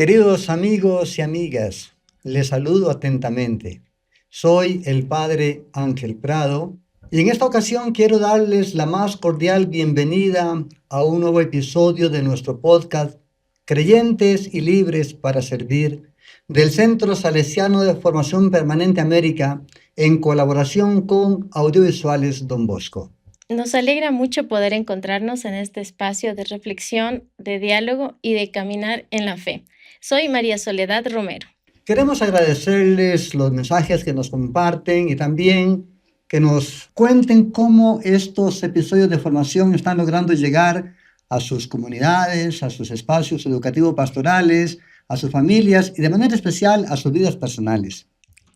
Queridos amigos y amigas, les saludo atentamente. Soy el Padre Ángel Prado y en esta ocasión quiero darles la más cordial bienvenida a un nuevo episodio de nuestro podcast Creyentes y Libres para Servir del Centro Salesiano de Formación Permanente América en colaboración con Audiovisuales Don Bosco. Nos alegra mucho poder encontrarnos en este espacio de reflexión, de diálogo y de caminar en la fe. Soy María Soledad Romero. Queremos agradecerles los mensajes que nos comparten y también que nos cuenten cómo estos episodios de formación están logrando llegar a sus comunidades, a sus espacios educativos pastorales, a sus familias y de manera especial a sus vidas personales.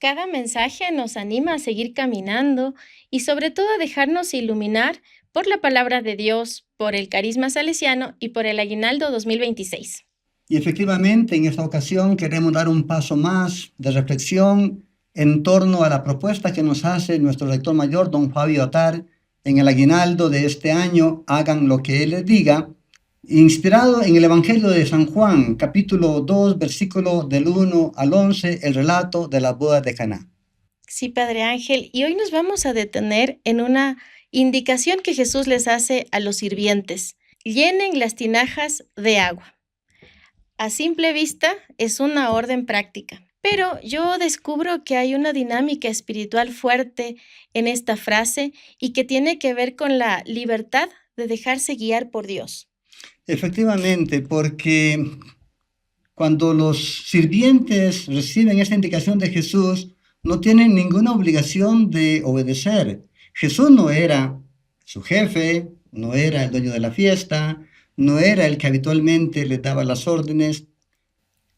Cada mensaje nos anima a seguir caminando y sobre todo a dejarnos iluminar por la palabra de Dios, por el carisma salesiano y por el aguinaldo 2026. Y efectivamente, en esta ocasión queremos dar un paso más de reflexión en torno a la propuesta que nos hace nuestro rector mayor, don Fabio Atar, en el aguinaldo de este año, hagan lo que él les diga, inspirado en el Evangelio de San Juan, capítulo 2, versículo del 1 al 11, el relato de las bodas de Caná. Sí, Padre Ángel, y hoy nos vamos a detener en una indicación que Jesús les hace a los sirvientes. Llenen las tinajas de agua. A simple vista es una orden práctica, pero yo descubro que hay una dinámica espiritual fuerte en esta frase y que tiene que ver con la libertad de dejarse guiar por Dios. Efectivamente, porque cuando los sirvientes reciben esta indicación de Jesús, no tienen ninguna obligación de obedecer. Jesús no era su jefe, no era el dueño de la fiesta, no era el que habitualmente les daba las órdenes.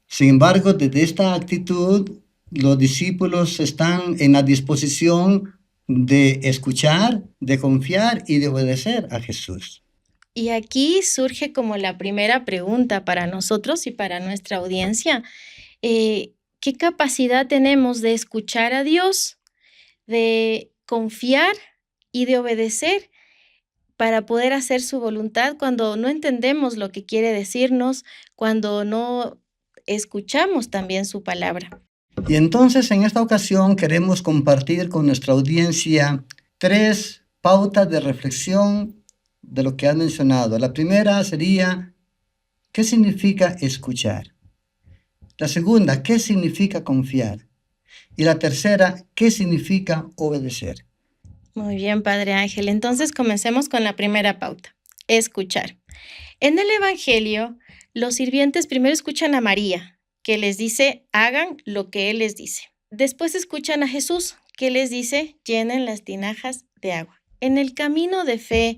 Sin embargo, desde esta actitud, los discípulos están en la disposición de escuchar, de confiar y de obedecer a Jesús. Y aquí surge como la primera pregunta para nosotros y para nuestra audiencia. ¿Qué capacidad tenemos de escuchar a Dios, de confiar y de obedecer para poder hacer su voluntad cuando no entendemos lo que quiere decirnos, cuando no escuchamos también su palabra? Y entonces en esta ocasión queremos compartir con nuestra audiencia 3 pautas de reflexión de lo que has mencionado. La primera sería, ¿qué significa escuchar? La segunda, ¿qué significa confiar? Y la tercera, ¿qué significa obedecer? Muy bien, Padre Ángel. Entonces comencemos con la primera pauta, escuchar. En el Evangelio, los sirvientes primero escuchan a María, que les dice, hagan lo que Él les dice. Después escuchan a Jesús, que les dice, llenen las tinajas de agua. En el camino de fe,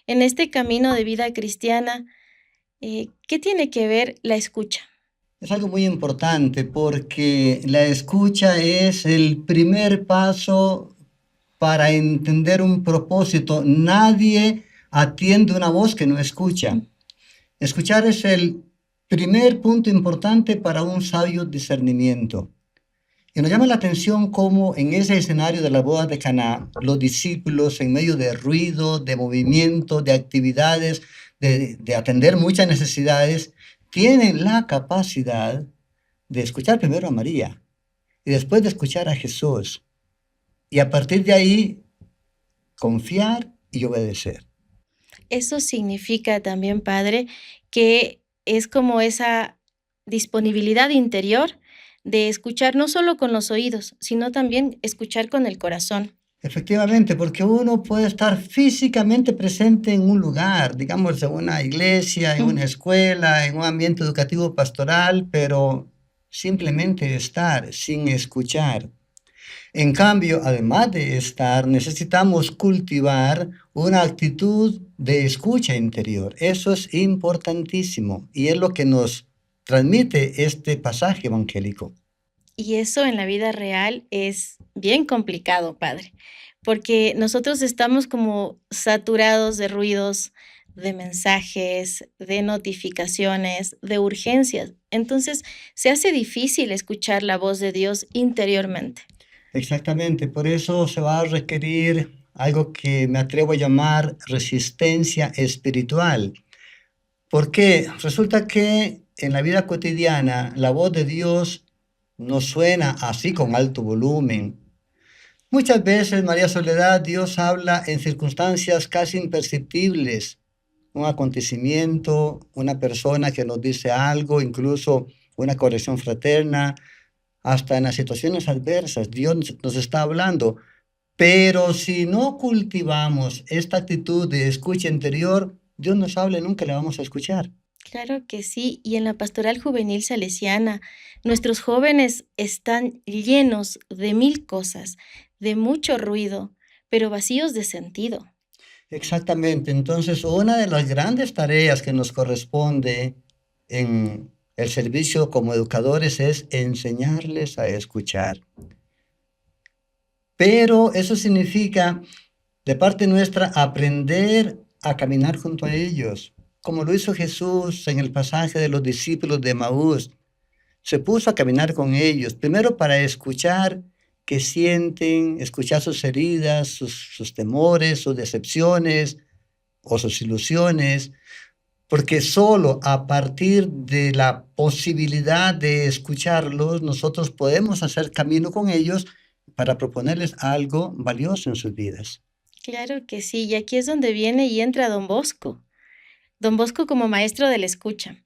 en este camino de vida cristiana, ¿qué tiene que ver la escucha? Es algo muy importante porque la escucha es el primer paso para entender un propósito. Nadie atiende una voz que no escucha. Escuchar es el primer punto importante para un sabio discernimiento. Y nos llama la atención cómo en ese escenario de las bodas de Caná, los discípulos, en medio de ruido, de movimiento, de actividades, de atender muchas necesidades, tienen la capacidad de escuchar primero a María y después de escuchar a Jesús. Y a partir de ahí, confiar y obedecer. Eso significa también, Padre, que es como esa disponibilidad interior de escuchar no solo con los oídos, sino también escuchar con el corazón. Efectivamente, porque uno puede estar físicamente presente en un lugar, digamos, en una iglesia, en una escuela, en un ambiente educativo pastoral, pero simplemente estar sin escuchar. En cambio, además de estar, necesitamos cultivar una actitud de escucha interior. Eso es importantísimo y es lo que nos transmite este pasaje evangélico. Y eso en la vida real es bien complicado, Padre, porque nosotros estamos como saturados de ruidos, de mensajes, de notificaciones, de urgencias. Entonces, se hace difícil escuchar la voz de Dios interiormente. Exactamente, por eso se va a requerir algo que me atrevo a llamar resistencia espiritual. Porque resulta que en la vida cotidiana la voz de Dios no suena así con alto volumen. Muchas veces, María Soledad, Dios habla en circunstancias casi imperceptibles. Un acontecimiento, una persona que nos dice algo, incluso una corrección fraterna, hasta en las situaciones adversas. Dios nos está hablando. Pero si no cultivamos esta actitud de escucha interior, Dios nos habla y nunca le vamos a escuchar. Claro que sí, y en la pastoral juvenil salesiana, nuestros jóvenes están llenos de mil cosas, de mucho ruido, pero vacíos de sentido. Exactamente. Entonces, una de las grandes tareas que nos corresponde en el servicio como educadores es enseñarles a escuchar. Pero eso significa, de parte nuestra, aprender a caminar junto a ellos, como lo hizo Jesús en el pasaje de los discípulos de Maús. Se puso a caminar con ellos, primero para escuchar qué sienten, escuchar sus heridas, sus temores, sus decepciones o sus ilusiones, porque solo a partir de la posibilidad de escucharlos, nosotros podemos hacer camino con ellos para proponerles algo valioso en sus vidas. Claro que sí, y aquí es donde viene y entra Don Bosco. Don Bosco como maestro de la escucha,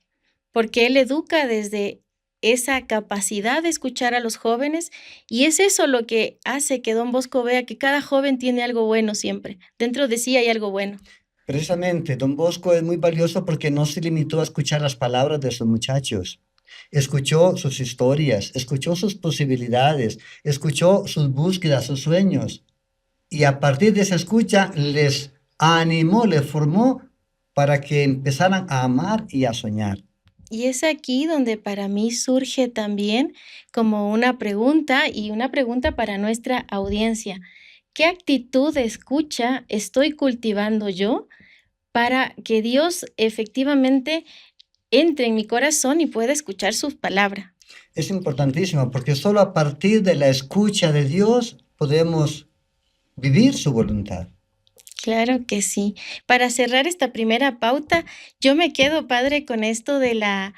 porque él educa desde esa capacidad de escuchar a los jóvenes y es eso lo que hace que Don Bosco vea que cada joven tiene algo bueno siempre. Dentro de sí hay algo bueno. Precisamente, don Bosco es muy valioso porque no se limitó a escuchar las palabras de sus muchachos. Escuchó sus historias, escuchó sus posibilidades, escuchó sus búsquedas, sus sueños. Y a partir de esa escucha les animó, les formó para que empezaran a amar y a soñar. Y es aquí donde para mí surge también como una pregunta y una pregunta para nuestra audiencia. ¿Qué actitud de escucha estoy cultivando yo para que Dios efectivamente entre en mi corazón y pueda escuchar su palabra? Es importantísimo porque solo a partir de la escucha de Dios podemos vivir su voluntad. Claro que sí. Para cerrar esta primera pauta, yo me quedo, padre, con esto de la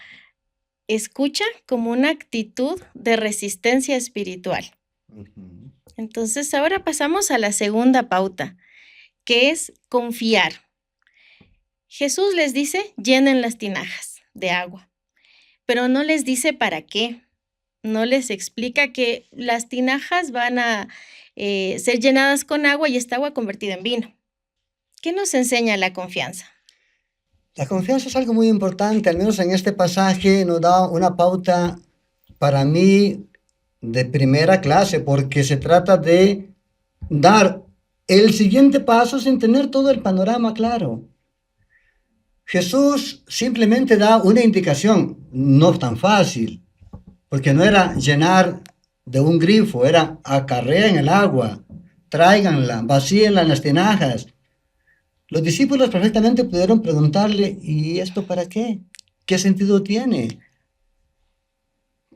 escucha como una actitud de resistencia espiritual. Ujú. Entonces, ahora pasamos a la segunda pauta, que es confiar. Jesús les dice, llenen las tinajas de agua, pero no les dice para qué. No les explica que las tinajas van a ser llenadas con agua y esta agua convertida en vino. ¿Qué nos enseña la confianza? La confianza es algo muy importante, al menos en este pasaje nos da una pauta para mí de primera clase, porque se trata de dar el siguiente paso sin tener todo el panorama claro. Jesús simplemente da una indicación, no tan fácil, porque no era llenar de un grifo, era acarreen el agua, tráiganla, vacíenla en las tinajas. Los discípulos perfectamente pudieron preguntarle, ¿y esto para qué? ¿Qué sentido tiene?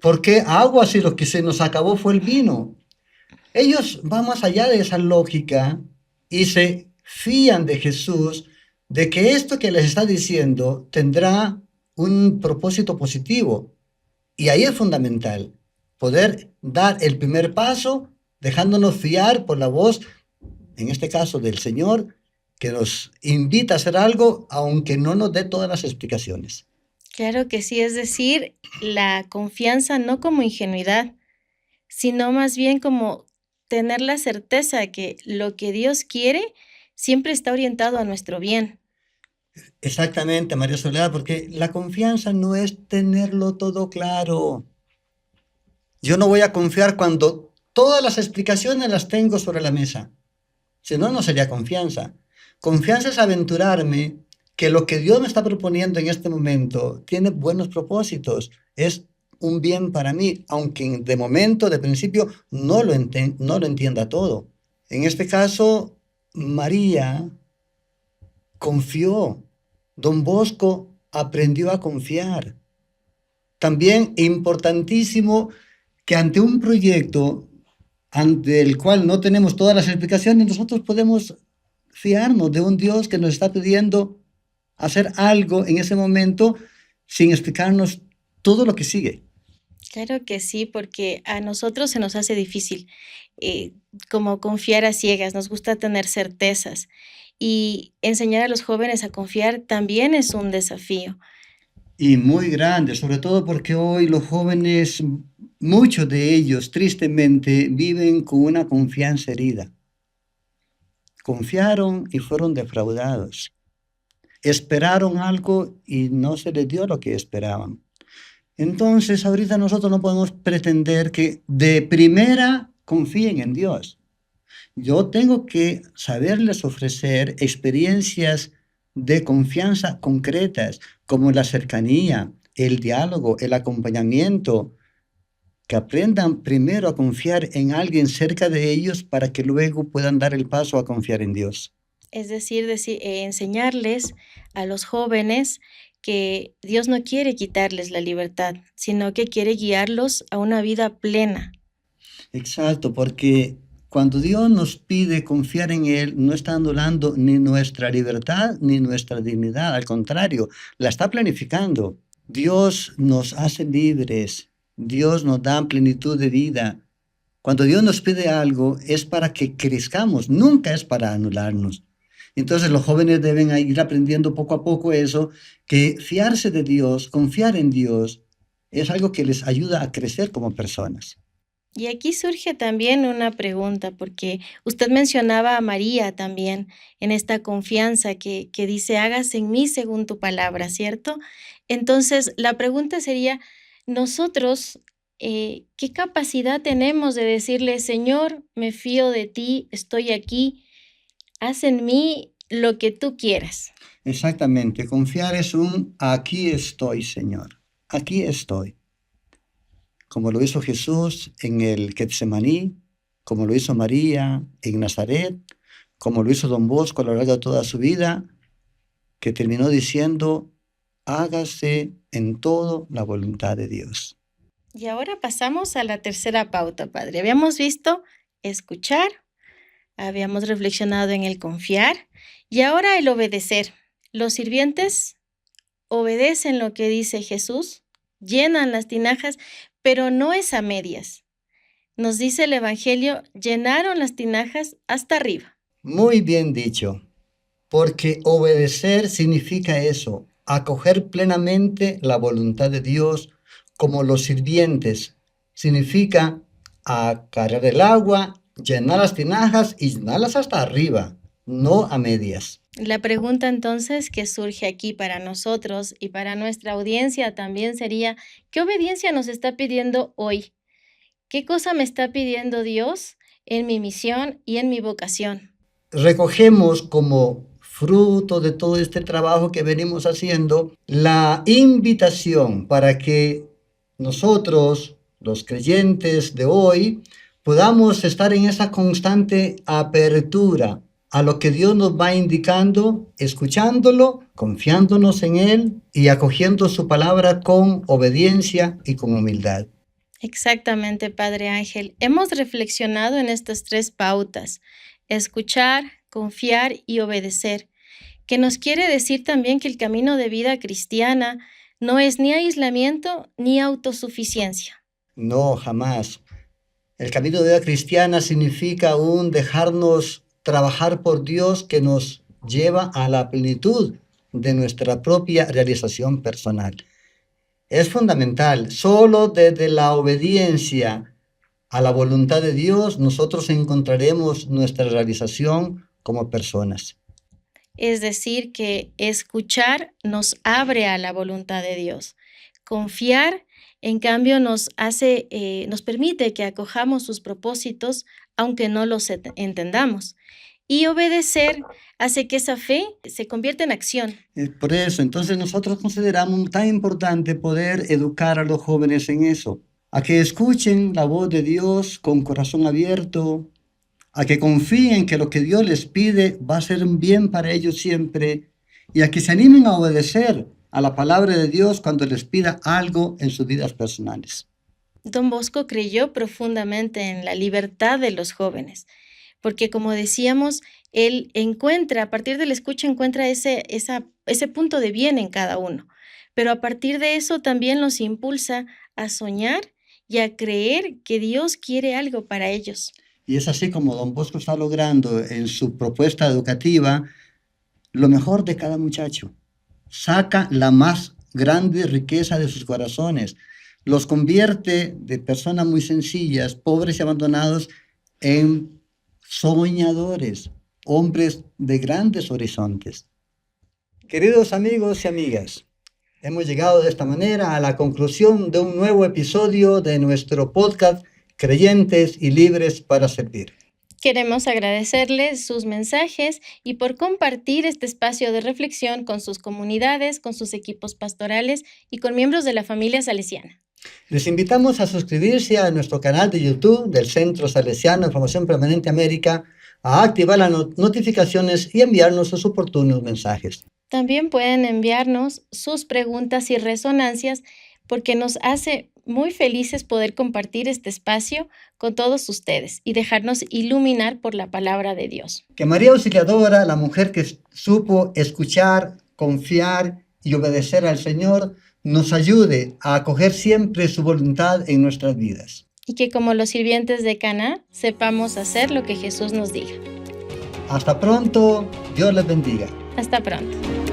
¿Por qué agua si lo que se nos acabó fue el vino? Ellos van más allá de esa lógica y se fían de Jesús, de que esto que les está diciendo tendrá un propósito positivo. Y ahí es fundamental poder dar el primer paso dejándonos fiar por la voz, en este caso del Señor, que nos invita a hacer algo, aunque no nos dé todas las explicaciones. Claro que sí, es decir, la confianza no como ingenuidad, sino más bien como tener la certeza de que lo que Dios quiere siempre está orientado a nuestro bien. Exactamente, María Soledad, porque la confianza no es tenerlo todo claro. Yo no voy a confiar cuando todas las explicaciones las tengo sobre la mesa. Si no, no sería confianza. Confianza es aventurarme que lo que Dios me está proponiendo en este momento tiene buenos propósitos, es un bien para mí, aunque de momento, de principio, no lo entienda todo. En este caso, María confió. Don Bosco aprendió a confiar. También importantísimo que ante un proyecto ante el cual no tenemos todas las explicaciones, nosotros podemos fiarnos de un Dios que nos está pidiendo hacer algo en ese momento sin explicarnos todo lo que sigue. Claro que sí, porque a nosotros se nos hace difícil, eh, como confiar a ciegas, nos gusta tener certezas, y enseñar a los jóvenes a confiar también es un desafío. Y muy grande, sobre todo porque hoy los jóvenes, muchos de ellos, tristemente, viven con una confianza herida. Confiaron y fueron defraudados. Esperaron algo y no se les dio lo que esperaban. Entonces, ahorita nosotros no podemos pretender que de primera confíen en Dios. Yo tengo que saberles ofrecer experiencias de confianza concretas, como la cercanía, el diálogo, el acompañamiento, que aprendan primero a confiar en alguien cerca de ellos para que luego puedan dar el paso a confiar en Dios. Es decir, enseñarles a los jóvenes que Dios no quiere quitarles la libertad, sino que quiere guiarlos a una vida plena. Exacto, porque cuando Dios nos pide confiar en Él, no está anulando ni nuestra libertad ni nuestra dignidad, al contrario, la está planificando. Dios nos hace libres, Dios nos da plenitud de vida. Cuando Dios nos pide algo es para que crezcamos, nunca es para anularnos. Entonces los jóvenes deben ir aprendiendo poco a poco eso, que fiarse de Dios, confiar en Dios, es algo que les ayuda a crecer como personas. Y aquí surge también una pregunta, porque usted mencionaba a María también en esta confianza que dice, hágase en mí según tu palabra, ¿cierto? Entonces, la pregunta sería, nosotros, ¿qué capacidad tenemos de decirle, Señor, me fío de ti, estoy aquí, haz en mí lo que tú quieras? Exactamente, confiar es un aquí estoy, Señor, aquí estoy, como lo hizo Jesús en el Getsemaní, como lo hizo María en Nazaret, como lo hizo Don Bosco a lo largo de toda su vida, que terminó diciendo, hágase en todo la voluntad de Dios. Y ahora pasamos a la tercera pauta, Padre. Habíamos visto escuchar, habíamos reflexionado en el confiar y ahora el obedecer. Los sirvientes obedecen lo que dice Jesús, llenan las tinajas, pero no es a medias. Nos dice el Evangelio, llenaron las tinajas hasta arriba. Muy bien dicho, porque obedecer significa eso, acoger plenamente la voluntad de Dios como los sirvientes. Significa acarrear el agua, llenar las tinajas y llenarlas hasta arriba, no a medias. La pregunta entonces que surge aquí para nosotros y para nuestra audiencia también sería, ¿qué obediencia nos está pidiendo hoy? ¿Qué cosa me está pidiendo Dios en mi misión y en mi vocación? Recogemos como fruto de todo este trabajo que venimos haciendo la invitación para que nosotros, los creyentes de hoy, podamos estar en esa constante apertura a lo que Dios nos va indicando, escuchándolo, confiándonos en Él y acogiendo su palabra con obediencia y con humildad. Exactamente, Padre Ángel. Hemos reflexionado en estas tres pautas, escuchar, confiar y obedecer, que nos quiere decir también que el camino de vida cristiana no es ni aislamiento ni autosuficiencia. No, jamás. El camino de vida cristiana significa un dejarnos trabajar por Dios que nos lleva a la plenitud de nuestra propia realización personal. Es fundamental, solo desde la obediencia a la voluntad de Dios nosotros encontraremos nuestra realización como personas. Es decir, que escuchar nos abre a la voluntad de Dios. Confiar, en cambio, nos permite que acojamos sus propósitos, aunque no los entendamos. Y obedecer hace que esa fe se convierta en acción. Por eso, entonces nosotros consideramos tan importante poder educar a los jóvenes en eso, a que escuchen la voz de Dios con corazón abierto, a que confíen que lo que Dios les pide va a ser un bien para ellos siempre y a que se animen a obedecer a la palabra de Dios cuando les pida algo en sus vidas personales. Don Bosco creyó profundamente en la libertad de los jóvenes, porque como decíamos, él encuentra, a partir de la escucha, encuentra ese punto de bien en cada uno. pero a partir de eso también los impulsa a soñar y a creer que Dios quiere algo para ellos. Y es así como Don Bosco está logrando en su propuesta educativa lo mejor de cada muchacho. Saca la más grande riqueza de sus corazones, los convierte de personas muy sencillas, pobres y abandonados, en soñadores, hombres de grandes horizontes. Queridos amigos y amigas, hemos llegado de esta manera a la conclusión de un nuevo episodio de nuestro podcast Creyentes y Libres para Servir. Queremos agradecerles sus mensajes y por compartir este espacio de reflexión con sus comunidades, con sus equipos pastorales y con miembros de la familia salesiana. Les invitamos a suscribirse a nuestro canal de YouTube del Centro Salesiano de Formación Permanente América, a activar las notificaciones y enviarnos sus oportunos mensajes. También pueden enviarnos sus preguntas y resonancias porque nos hace muy felices poder compartir este espacio con todos ustedes y dejarnos iluminar por la palabra de Dios. Que María Auxiliadora, la mujer que supo escuchar, confiar y obedecer al Señor, nos ayude a acoger siempre su voluntad en nuestras vidas. Y que como los sirvientes de Caná, sepamos hacer lo que Jesús nos diga. Hasta pronto, Dios les bendiga. Hasta pronto.